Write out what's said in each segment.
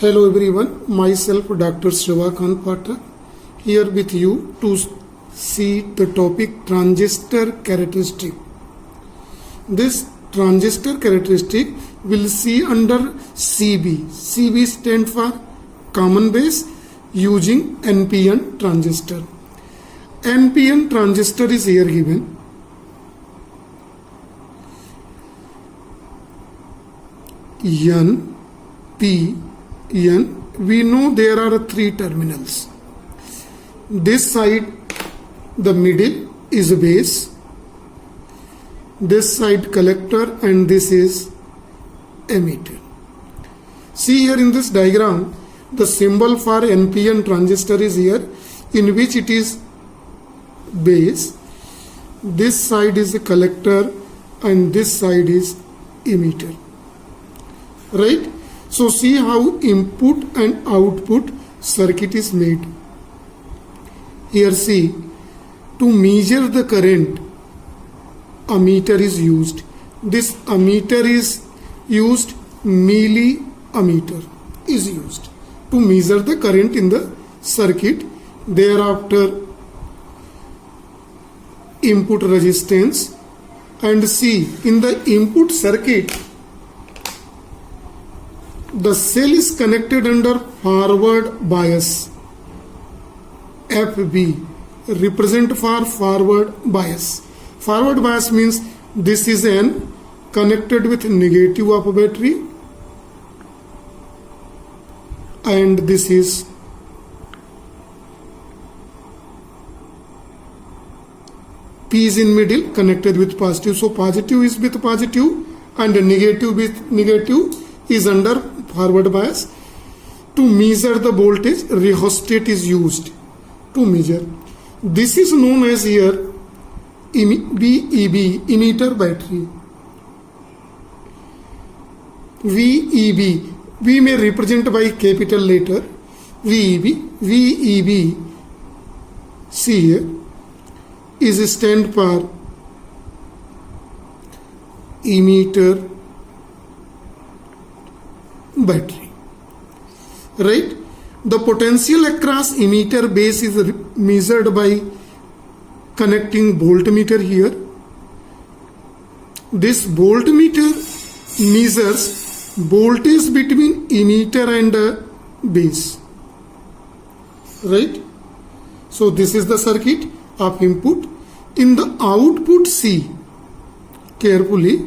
Hello everyone, myself Dr. Shivakant Pathak here with you to see the topic transistor characteristic. This transistor characteristic will see under CB. CB stand for common base using NPN transistor. NPN transistor is here given. N, P, N, we know there are three terminals. This side, the middle is base, this side collector, and this is emitter. See here in this diagram, the symbol for NPN transistor is here, in which it is base, this side is the collector, and this side is emitter. Right? So see how input and output circuit is made. Here see, to measure the current, ammeter is used. This ammeter is used, milliammeter is used to measure the current in the circuit. Thereafter, input resistance, and see in the input circuit, the cell is connected under forward bias. FB represent for forward bias. Forward bias means this is N connected with negative of battery, and this is P is in middle connected with positive. So positive is with positive and negative with negative is under forward bias. To measure the voltage, rheostat is used to measure. This is known as here VEB, emitter battery. VEB, we may represent by capital letter. VEB, see here, is stand for emitter battery. Right? The potential across emitter base is measured by connecting voltmeter here. This voltmeter measures voltage between emitter and base. Right? So this is the circuit of input. In the output, see carefully,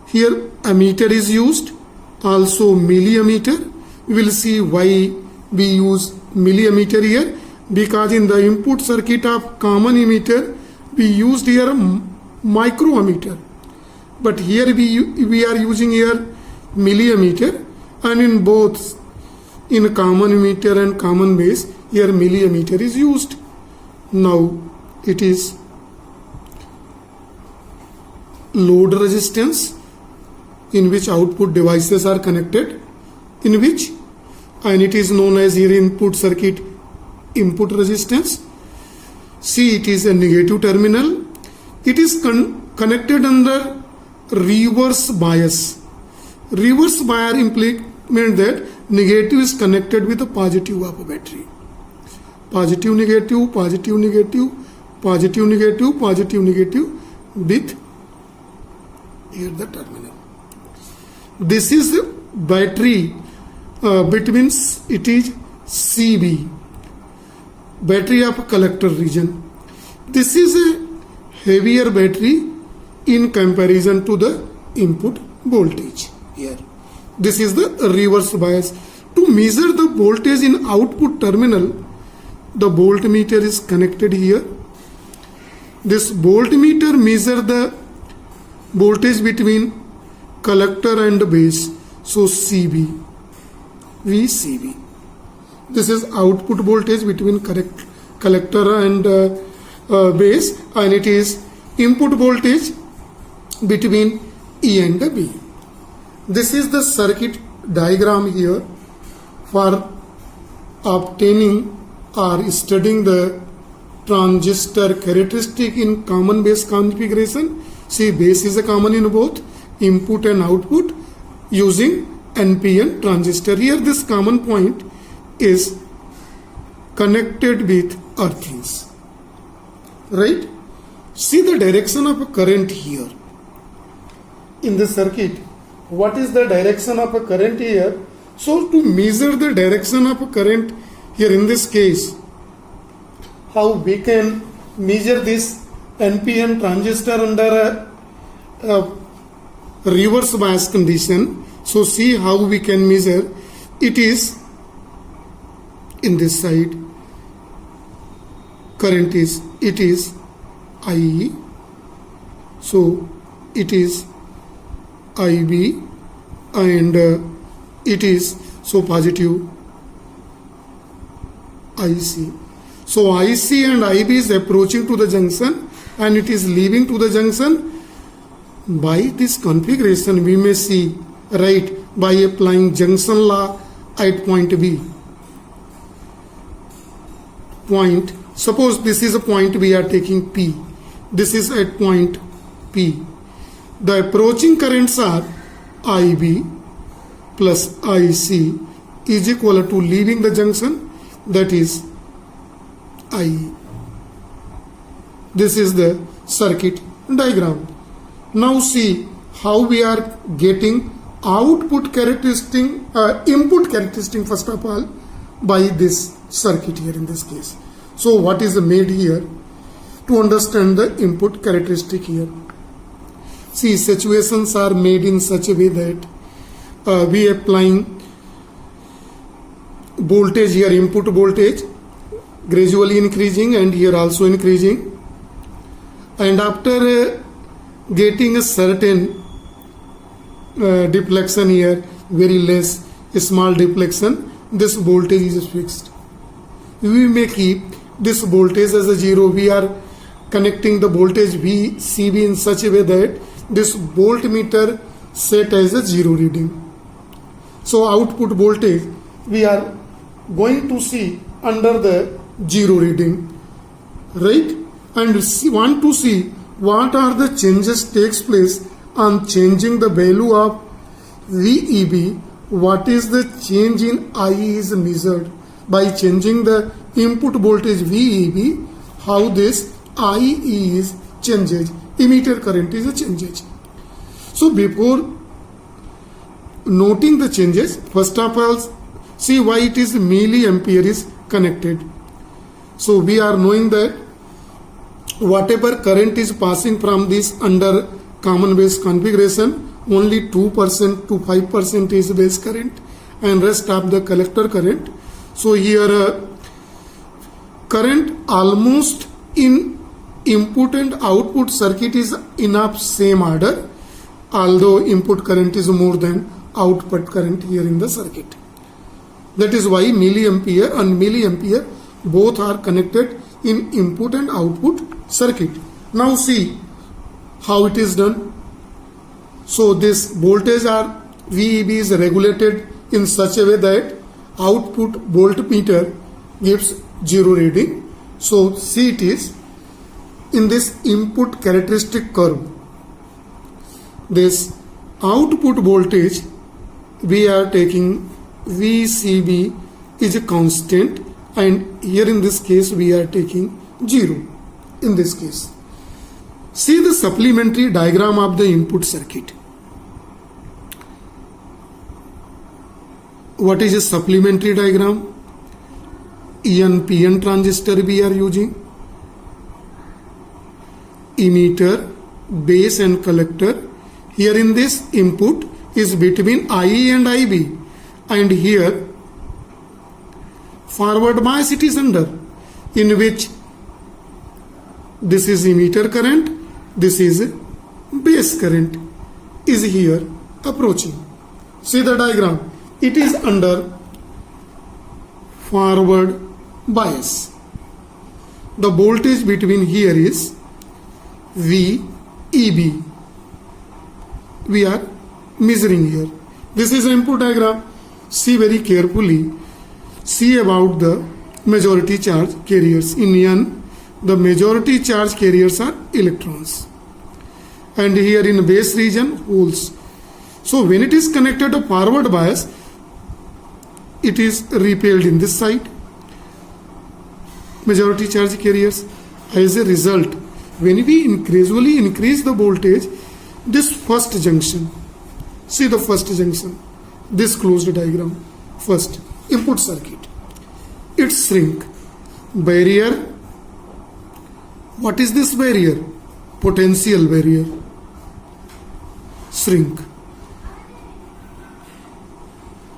here ammeter is used, also milliammeter. We will see why we use milliammeter here, because in the input circuit of common emitter we used here microammeter, but here we are using here milliammeter, and in both, in common emitter and common base, here milliammeter is used. Now it is load resistance, in which output devices are connected, in which, and it is known as here input circuit input resistance. See, it is a negative terminal. It is connected under reverse bias. Reverse bias implies that negative is connected with the positive of a battery. Positive, negative, positive, negative, positive, negative, positive, negative, with here the terminal. This is the battery, between it is CB, battery of collector region. This is a heavier battery in comparison to the input voltage here. This is the reverse bias. To measure the voltage in output terminal, the voltmeter is connected here. This voltmeter measures the voltage between collector and base. So CB, VCB. This is output voltage between collector and base, and it is input voltage between E and B. This is the circuit diagram here for obtaining or studying the transistor characteristic in common base configuration. See, base is a common in both input and output using NPN transistor. Here this common point is connected with earthings. Right? See the direction of a current here. In the circuit, what is the direction of a current here? So to measure the direction of a current here in this case, how we can measure this NPN transistor under a reverse bias condition. So see how we can measure. It is in this side, current is, it is IE, so it is IB, and it is so positive IC. So IC and IB is approaching to the junction and it is leaving to the junction. By this configuration we may see, right, by applying junction law at point B. Point, suppose this is a point we are taking P. This is at point P. The approaching currents are IB plus IC is equal to leaving the junction, that is IE. This is the circuit diagram. Now see how we are getting output characteristic, input characteristic first of all by this circuit here in this case. So what is made here to understand the input characteristic here? See, situations are made in such a way that we applying voltage here, input voltage gradually increasing and here also increasing, and after getting a certain deflection here, very less small deflection, this voltage is fixed. We may keep this voltage as a 0. We are connecting the voltage VCB in such a way that this voltmeter set as a 0 reading. So output voltage we are going to see under the 0 reading, right? And we want to see what are the changes takes place on changing the value of VEB. What is the change in IE is measured by changing the input voltage VEB, how this IE is changes, emitter current is a changes. So before noting the changes, first of all see why it is milliampere is connected. So we are knowing that whatever current is passing from this under common base configuration, only 2% to 5% is base current and rest of the collector current. So here current almost in input and output circuit is enough same order, although input current is more than output current here in the circuit. That is why milliampere and milliampere both are connected in input and output circuit. Now see how it is done. So this voltage or VEB is regulated in such a way that output voltmeter gives 0 reading. So see it is in this input characteristic curve. This output voltage we are taking VCB is a constant, and here in this case we are taking 0 in this case. See the supplementary diagram of the input circuit. What is a supplementary diagram? EN-PN transistor we are using. Emitter, base and collector. Here in this input is between IE and IB, and here forward bias it is under, in which this is emitter current, this is base current is here approaching. See the diagram, it is under forward bias. The voltage between here is VEB. We are measuring here. This is input diagram. See very carefully. See about the majority charge carriers. In N, the majority charge carriers are electrons. And here in base region, holes. So when it is connected to forward bias, it is repelled in this side, majority charge carriers. As a result, when we gradually increase the voltage, this first junction, see the first junction, this closed diagram, first input circuit, it shrink. Barrier, what is this barrier? Potential barrier. Shrink.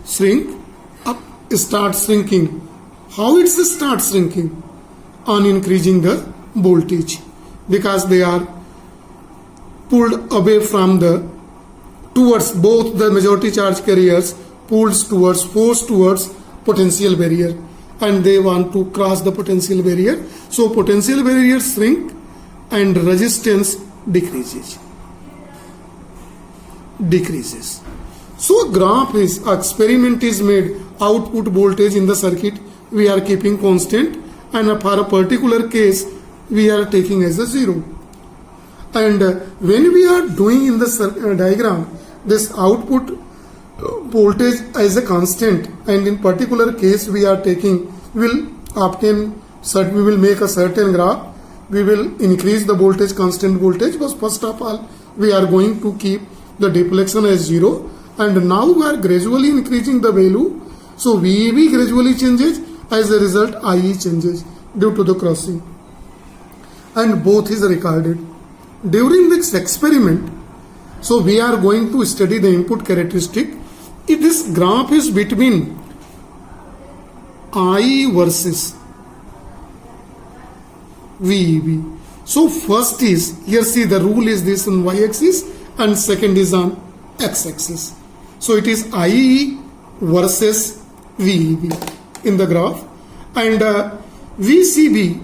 Shrink, up, start shrinking. How it starts shrinking? On increasing the voltage, because they are pulled away from the, towards both the majority charge carriers, pulls towards, forced towards potential barrier, and they want to cross the potential barrier. So potential barrier shrink and resistance decreases. So graph is, experiment is made, output voltage in the circuit we are keeping constant, and for a particular case we are taking as a 0. And when we are doing in the diagram this output voltage as a constant, and in particular case we are taking, will obtain, we will make a certain graph, we will increase the voltage, constant voltage, but first of all we are going to keep the deflection as 0, and now we are gradually increasing the value. So VEB gradually changes, as a result IE changes due to the crossing, and both is recorded. During this experiment, so we are going to study the input characteristic. If this graph is between I versus VEB. So first is, here see the rule is this on y-axis, and second is on x-axis. So it is IE versus VEB in the graph, and VCB,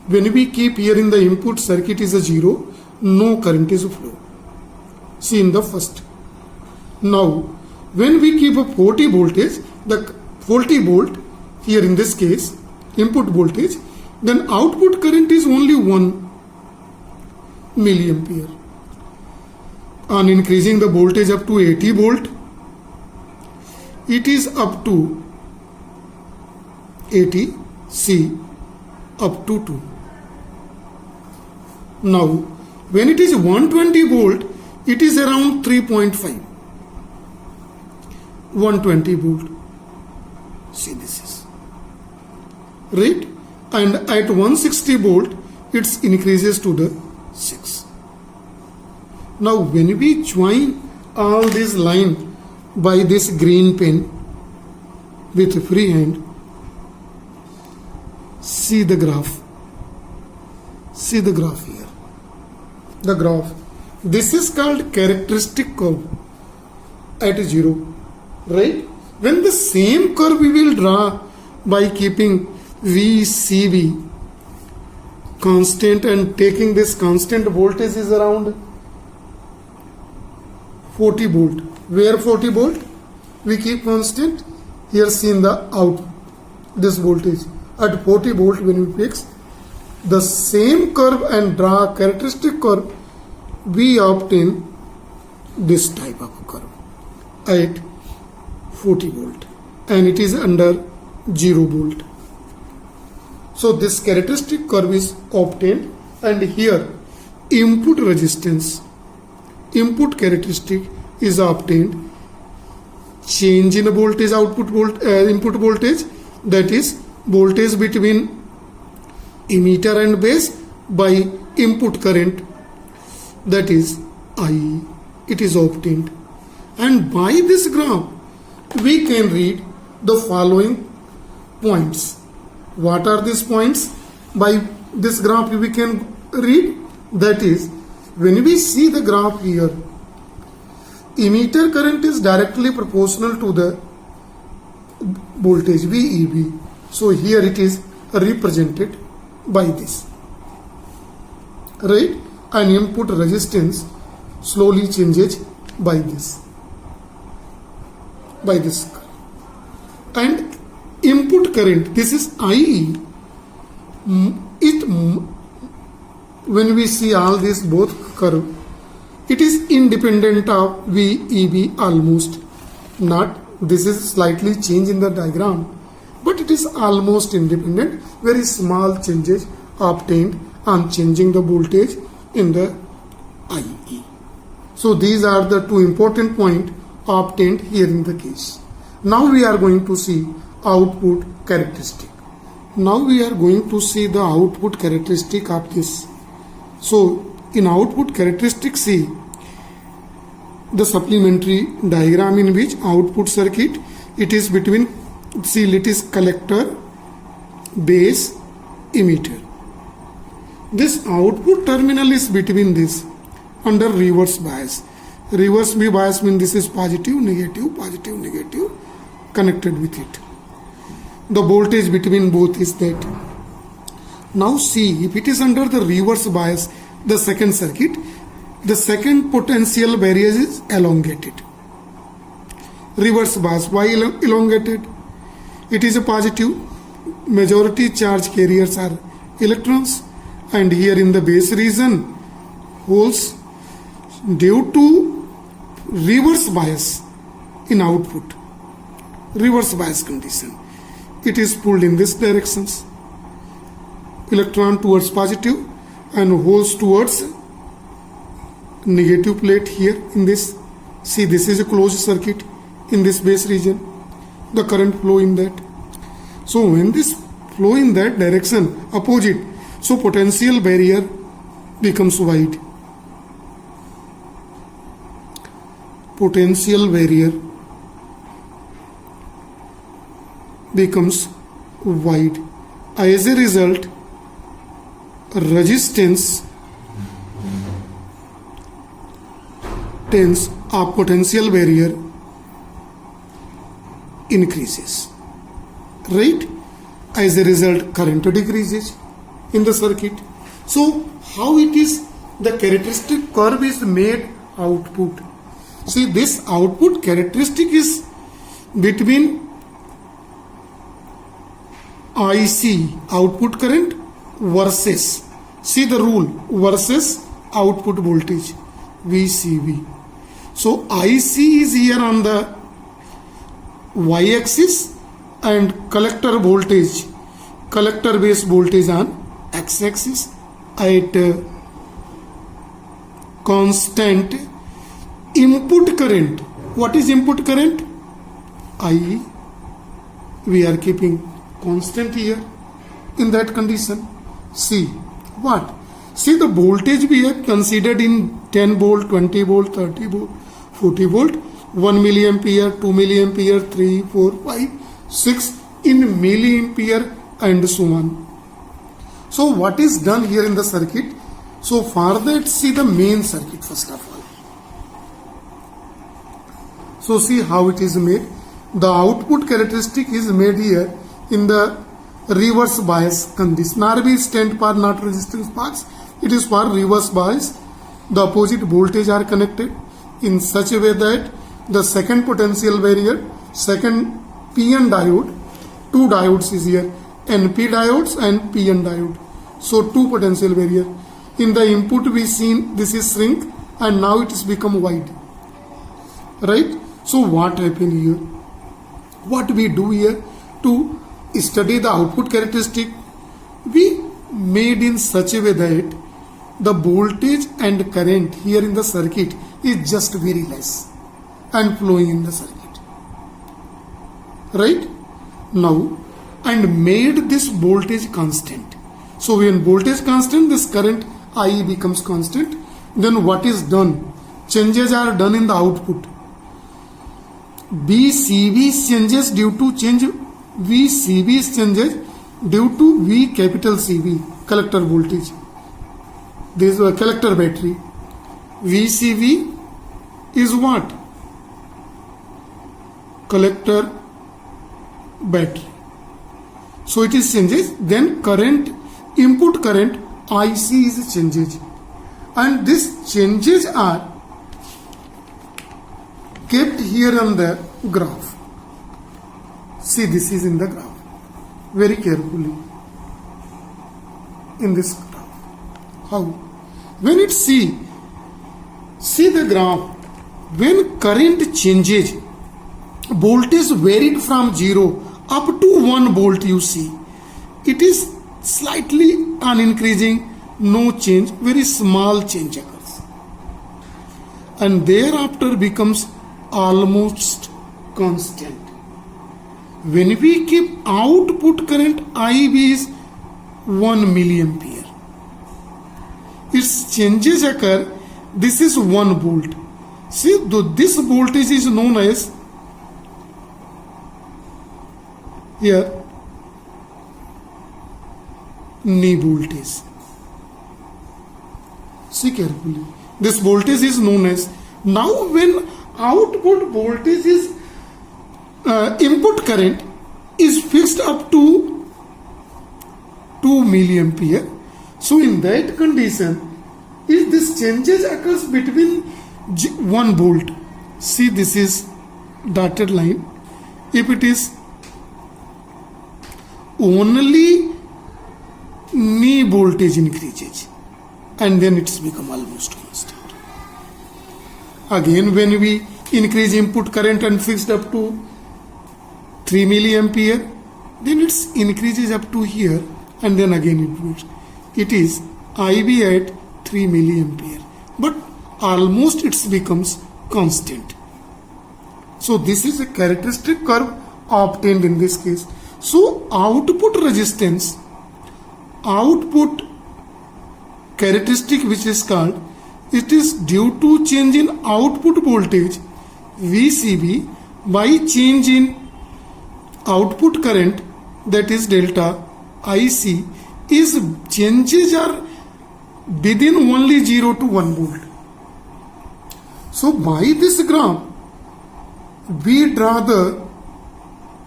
when we keep here in the input circuit is a 0, no current is flow. See in the first. Now when we keep a 40 voltage, the 40 volt here in this case input voltage, then output current is only 1 milliampere. On increasing the voltage up to 80 volt, it is up to 80, C, up to 2. Now when it is 120 volt, it is around 3.5. 120 volt. See, this is right, and at 160 volt it increases to the 6. Now when we join all this line by this green pen with free hand, see the graph. See the graph here. The graph. This is called characteristic curve at 0, right? When the same curve we will draw by keeping VCB constant and taking this constant voltage is around 40 volt. Where 40 volt? We keep constant. Here seen the out, this voltage at 40 volt. When we fix the same curve and draw characteristic curve, we obtain this type of curve at 40 volt, and it is under 0 volt. So this characteristic curve is obtained, and here input resistance, input characteristic is obtained. Change in the voltage, input voltage, that is voltage between emitter and base by input current, that is IE, it is obtained. And by this graph we can read the following points. What are these points? By this graph we can read, that is, when we see the graph here, emitter current is directly proportional to the voltage VEB. So here it is represented by this, right? And input resistance slowly changes by this, and input current, this is IE. When we see all this both curve, It is independent of VEB almost. Not, this is slightly change in the diagram, but it is almost independent. Very small changes obtained on changing the voltage in the IE. So these are the two important points obtained here in the case. Now we are going to see output characteristic. Now we are going to see the output characteristic of this. So in output characteristic, see the supplementary diagram in which output circuit, it is between, see, it is collector, base, emitter. This output terminal is between this under reverse bias. Reverse bias means this is positive, negative connected with it. The voltage between both is that. Now see, if it is under the reverse bias, the second circuit, the second potential barrier is elongated. Reverse bias, why elongated? It is a positive. Majority charge carriers are electrons, and here in the base region, holes. Due to reverse bias in output, reverse bias condition, it is pulled in this directions. Electron towards positive and holes towards negative plate here in this. See, this is a closed circuit in this base region. The current flow in that. So when this flow in that direction opposite, so potential barrier becomes wide. Potential barrier becomes wide. As a result, resistance tends of potential barrier increases, right? As a result, current decreases in the circuit. So how it is, the characteristic curve is made output. See, this output characteristic is between IC, output current, versus, see the rule, versus output voltage, VCV. So IC is here on the y-axis and collector voltage, collector base voltage on x-axis at constant input current. What is input current? IE. We are keeping constant here in that condition. See what? See the voltage we have considered in 10 volt, 20 volt, 30 volt, 40 volt, 1 milliampere, 2 milliampere, 3, 4, 5, 6 in milliampere and so on. So what is done here in the circuit? So for that, see the main circuit first of all. So see how it is made. The output characteristic is made here in the reverse bias condition. RB stand for not resistance parts. It is for reverse bias. The opposite voltage are connected in such a way that the second potential barrier, second PN diode, two diodes is here, NP diodes and PN diode. So two potential barrier. In the input we seen this is shrink and now it is become wide. Right? So what happened here? What we do here to study the output characteristic? We made in such a way that the voltage and current here in the circuit is just very less and flowing in the circuit. Right? Now, and made this voltage constant. So when voltage constant, this current I becomes constant. Then what is done? Changes are done in the output. VCB changes due to change. VCB changes due to V capital CV, collector voltage. This is a collector battery. VCV is what? Collector battery. So it is changes. Then current, input current IC is changes. And these changes are kept here on the graph. See, this is in the graph. Very carefully. In this graph. How? When it see See the graph. When current changes, voltage varied from 0 up to 1 volt, you see. It is slightly unincreasing, no change, very small change occurs. And thereafter becomes almost constant. When we keep output current IB is 1 milliampere. Its changes occur. This is 1 volt. See, this voltage is known as here knee voltage. See carefully. This voltage is known as. Now when output voltage is input current is fixed up to 2 milliampere. So in that condition, if this changes occurs between 1 volt, see this is dotted line. If it is only knee voltage increases, and then it's become almost constant. Again, when we increase input current and fixed up to 3 milliampere, then it increases up to here, and then again it moves. It is IB at 3 milliampere, but almost it becomes constant. So this is a characteristic curve obtained in this case. So output resistance, output characteristic which is called, it is due to change in output voltage VCB by change in output current, that is delta IC, is changes are within only 0 to 1 volt. So by this graph we draw the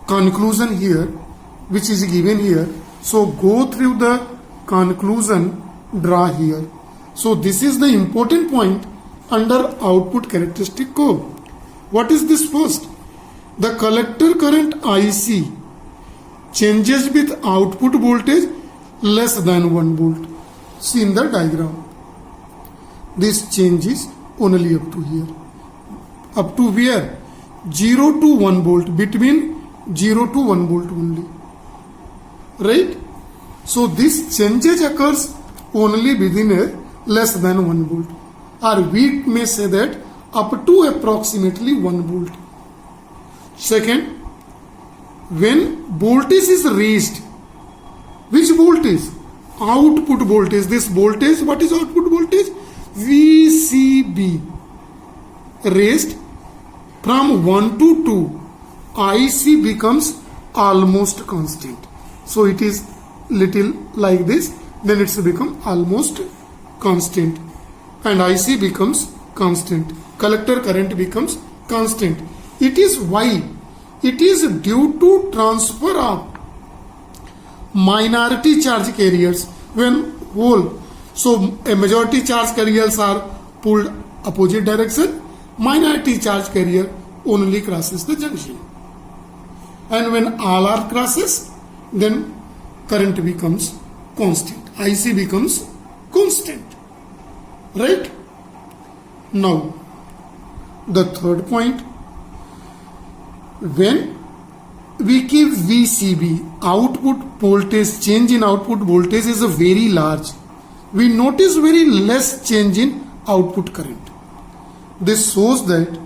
conclusion here which is given here. So go through the conclusion, draw here. So this is the important point under output characteristic curve. What is this first? The collector current IC changes with output voltage less than 1 volt. See in the diagram. This changes only up to here. Up to where? 0 to 1 volt. Between 0 to 1 volt only. Right? So this changes occurs only within a less than 1 volt. Or we may say that up to approximately 1 volt. Second, when voltage is raised, which voltage? Output voltage. This voltage, what is output voltage? VCB. Raised from 1 to 2, IC becomes almost constant. So it is little like this, then it's become almost constant, and IC becomes constant. Collector current becomes constant. It is why? It is due to transfer of minority charge carriers when whole. So a majority charge carriers are pulled opposite direction. Minority charge carrier only crosses the junction. And when all are crosses, then current becomes constant. IC becomes constant. Right? Now, the third point, when we keep VCB, output voltage, change in output voltage is a very large. We notice very less change in output current. This shows that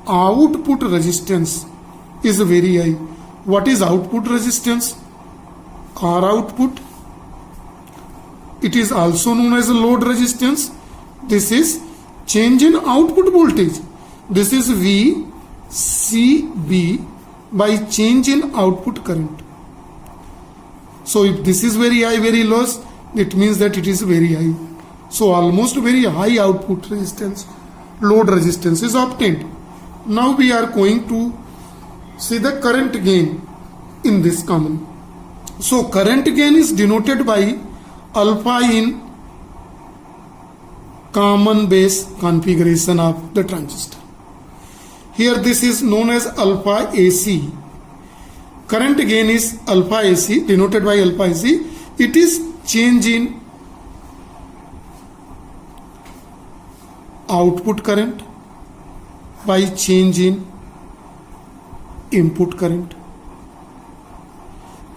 output resistance is very high. What is output resistance? R output. It is also known as a load resistance. This is change in output voltage. This is VCB by change in output current. So if this is very high, very low, it means that it is very high. So almost very high output resistance, load resistance is obtained. Now we are going to see the current gain in this common. So current gain is denoted by alpha in common base configuration of the transistor. Here this is known as alpha AC. Current gain is alpha AC, denoted by alpha AC. It is change in output current by change in input current.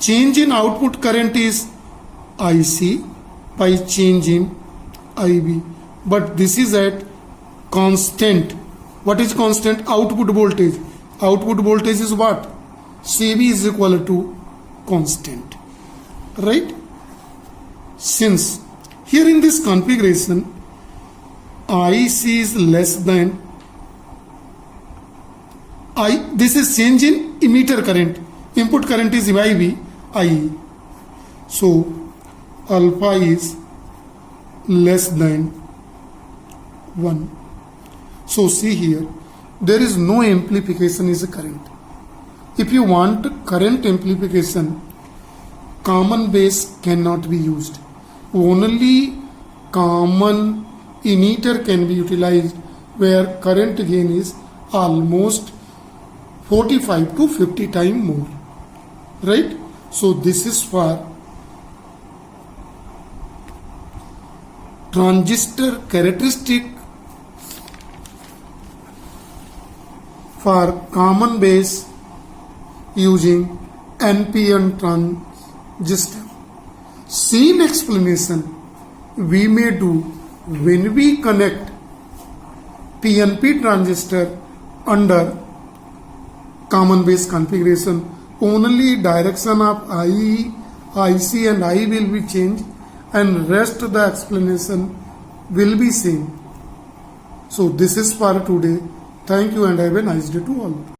Change in output current is IC by change in IB, but this is at constant. What is constant? Output voltage. Output voltage is what? CV is equal to constant, right? Since here in this configuration IC is less than this is change in emitter current, input current is IB, IE, so alpha is less than 1. So see here, there is no amplification is a current. If you want current amplification, common base cannot be used. Only common emitter can be utilized where current gain is almost 45 to 50 times more, right? So this is for transistor characteristic for common base using NPN transistor. Same explanation we may do when we connect PNP transistor under common base configuration. Only direction of IE, IC and I will be changed and rest of the explanation will be same. So this is for today. Thank you and have a nice day to all.